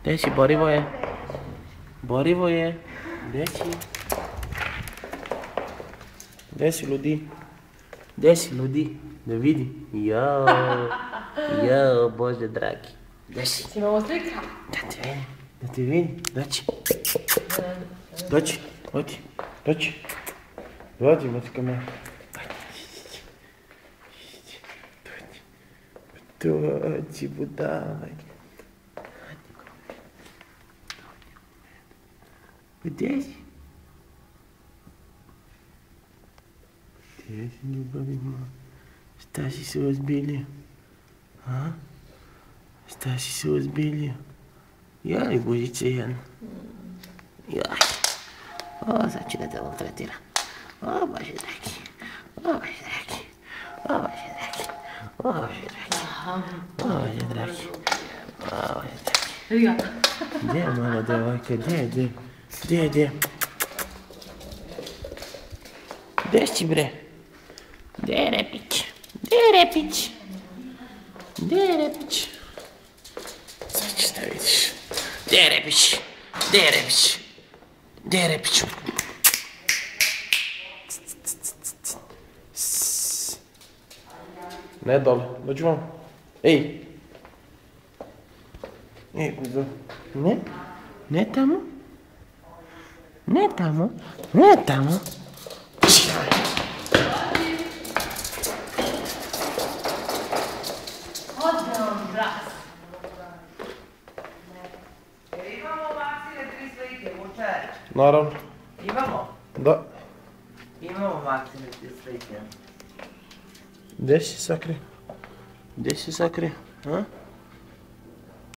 Gdje si, Borivoje? Borivoje? Gdje si? Gdje si, ludi? Gdje si, ludi? Da vidi. Jao, Bože dragi. Gdje si? Si imamo slika? Da te vidim, doći. Doći, odi, doći. Dođi, matka moja. Dođi, budalaj. Gdje si? Gdje si, ljubavi moja? Šta si se ozbiljio? A? Šta si se ozbiljio? Jaj, Božice jedan. Jaj. O, sad ću da te maltretiram. O, Bože dragi. O, Bože dragi. O, Bože dragi. O, Bože dragi. O, Bože dragi. O, Bože dragi. Vidi ga. Gdje je mala devojka? Gdje? Gdje si, bre? Gdje je Repić? Gdje je Repić? Sad ćeš da vidiš. Gdje je Repić? Gdje je Repić? Ne dole, dođi vam. Ej, ne, ne tamo. Odme on, bras. Imamo Maksine 3 slike, Vuče. Naravno. Imamo? Da. Imamo Maksine 3 slike. Gdje si sakrio? A?